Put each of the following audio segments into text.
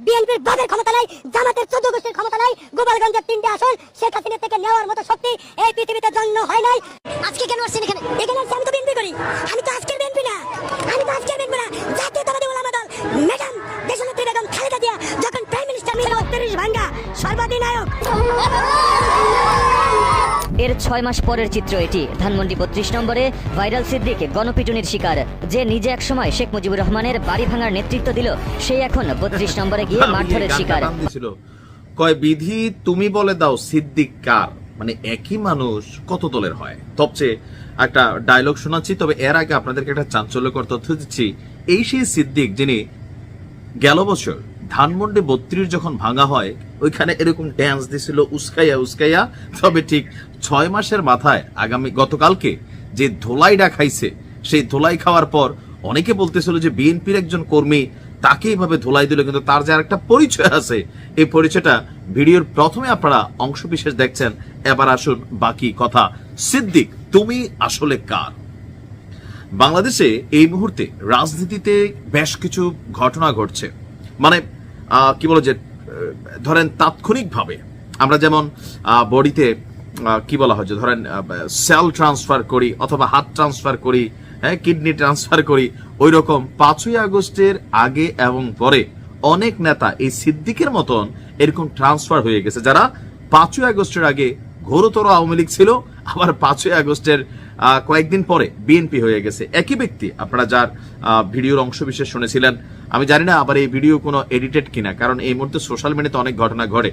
বিএনপির বাদের ক্ষমতা নাই, জামাতের 14 গোষ্ঠীর ক্ষমতা নাই, গোপালগঞ্জের 3টে আসন শেখ হাসিনা থেকে নেওয়ার মতো শক্তি এই পৃথিবীতে জন্ম হয় নাই। আজকে কেন আসছেন এখানে? এখানে আমি তো বিএনপি করি। আমি তো আজকের বিএনপি না, জাতীয়তাবাদী ওলামা দল ম্যাডাম দেশনেত্রী বেগম খালেদা জিয়া যখন প্রাইম মিনিস্টার ৩৯ ভাঙ্গা সর্বাধিনায়ক। এর 6 মাস পরের চিত্র এটি। ধানমন্ডি 32 নম্বরে ভাইরাল সিদ্দিক গণপিটুনির শিকার। যে নিজে একসময় শেখ মুজিবুর রহমানের বাড়ি ভাঙার নেতৃত্ব দিল, সেই এখন 32 নম্বরে গিয়ে মারধরের শিকার। কয় বিধি তুমি বলে দাও সিদ্দিক কার, মানে একই মানুষ কত দলের হয়। সবচেয়ে একটা ডায়লগ শোনাচ্ছি, তবে এর আগে আপনাদেরকে একটা চাঞ্চল্যকর তথ্য দিচ্ছি। এই সেই সিদ্দিক যিনি গেল বছর ধানমন্ডি 32 যখন ভাঙা হয় ওইখানে এরকম ড্যান্স দিছিল উস্কাইয়া উস্কাইয়া। তবে ঠিক 6 মাসের মাথায় গতকালকে যে ধোলাইটা খাইছে, সেই ধোলাই খাওয়ার পর অনেকে বলতেছিল যে বিএনপির একজন কর্মী তাকে এইভাবে ধোলাই দিল, কিন্তু তার যে একটা পরিচয় আছে, এই পরিচয়টা ভিডিওর প্রথমে আপনারা অংশ বিশেষ দেখছেন। এবার আসুন বাকি কথা। সিদ্দিক তুমি আসলে কার? বাংলাদেশে এই মুহূর্তে রাজনীতিতে বেশ কিছু ঘটনা ঘটছে, মানে কি বলো যে ধরেন তাৎক্ষণিকভাবে আমরা যেমন বডিতে কি বলা হয় যে ধরেন সেল ট্রান্সফার করি অথবা হাত ট্রান্সফার করি, হ্যাঁ কিডনি ট্রান্সফার করি, ওই রকম 5ই আগস্টের আগে এবং পরে অনেক নেতা এই সিদ্দিকের মতন এরকম ট্রান্সফার হয়ে গেছে, যারা 5ই আগস্টের আগে ঘোরতর আওয়ামী লীগ ছিল, আবার 5ই আগস্টের কয়েকদিন পরে বিএনপি হয়ে গেছে। একই ব্যক্তি, আপনারা যার ভিডিওর অংশ বিশেষ শুনেছিলেন। আমি জানি না আবার এই ভিডিও কোনো এডিটেড কিনা, কারণ এই মুহূর্তে সোশ্যাল মিডিয়াতে অনেক ঘটনা ঘটে।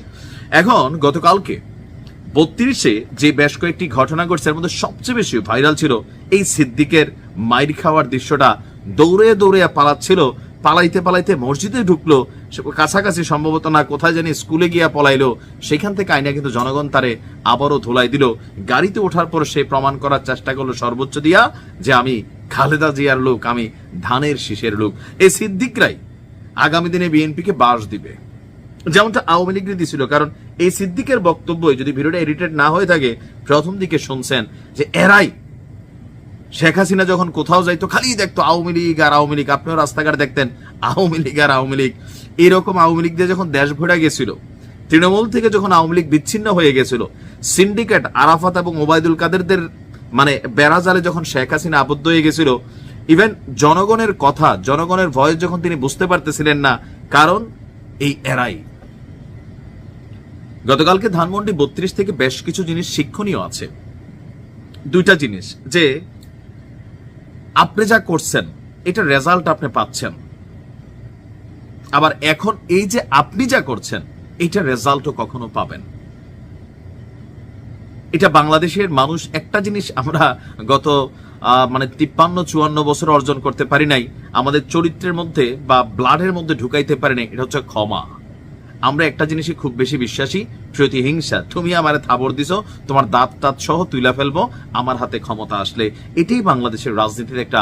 এখন গতকালকে 32-এ যে বেশ কয়েকটি ঘটনা ঘটছে, এর মধ্যে সবচেয়ে বেশি ভাইরাল ছিল এই সিদ্দিকের মাইর খাওয়ার দৃশ্যটা। দৌড়ে দৌড়ে পালাচ্ছিল, পালাইতে পালাইতে মসজিদে ঢুকলো, কাছাকাছি সম্ভবত না কোথায় জানি স্কুলে গিয়া পলাইলো, সেখান থেকে আইনা কিন্তু জনগণ তারে আবারও ধুলাই দিল। গাড়িতে ওঠার পর সে প্রমাণ করার চেষ্টা করলো সর্বোচ্চ দিয়া যে আমি খালেদা জিয়ার লোক, আমি ধানের শীষের লোক। এই সিদ্দিকরাই আগামী দিনে বিএনপিকে বাস দিবে, যেমনটা আওয়ামী লীগ দিছিল। কারণ এই সিদ্দিকের বক্তব্য, যদি ভিডিওটা এডিটেড না হয়ে থাকে, প্রথম দিকে শুনছেন যে এরাই শেখ হাসিনা যখন কোথাও যাইতো খালি দেখতো আওয়ামী লীগ আর আওয়ামী লীগ। আপনিও রাস্তাঘাট দেখতেন আওয়ামী লীগ আর আওয়ামী লীগ। এরকম আওয়ামী লীগ দিয়ে যখন দেশ ভরে গেছিল, তৃণমূল থেকে যখন আওয়ামী লীগ বিচ্ছিন্ন হয়ে গেছিল, সিন্ডিকেট আরাফাত এবং ওবায়দুল কাদেরদের মানে বেড়াজালে যখন শেখ হাসিনা আবদ্ধ হয়ে গেছিল, ইভেন জনগণের কথা, জনগণের ভয়েস যখন তিনি বুঝতে পারতেছিলেন না, কারণ এই এরাই। গতকালকে ধানমন্ডি 32 থেকে বেশ কিছু জিনিস শিক্ষণীয় আছে। দুইটা জিনিস, যে আপনি যা করছেন এটা রেজাল্ট আপনি পাচ্ছেন, আবার এখন এই যে আপনি যা করছেন এটা রেজাল্টও কখনো পাবেন। এটা বাংলাদেশের মানুষ একটা জিনিস আমরা গত মানে 53-54 বছর অর্জন করতে পারি নাই, আমাদের চরিত্রের মধ্যে বা ব্লাডের মধ্যে ঢুকাইতে পারি নাই, এটা হচ্ছে ক্ষমা। আমরা একটা জিনিসে খুব বেশি বিশ্বাসী, প্রতিহিংসা। তুমি আমারে থাবর দিছো, তোমার দাঁত সহ তুইলা ফেলবো আমার হাতে ক্ষমতা আসলে। এটাই বাংলাদেশের রাজনীতির একটা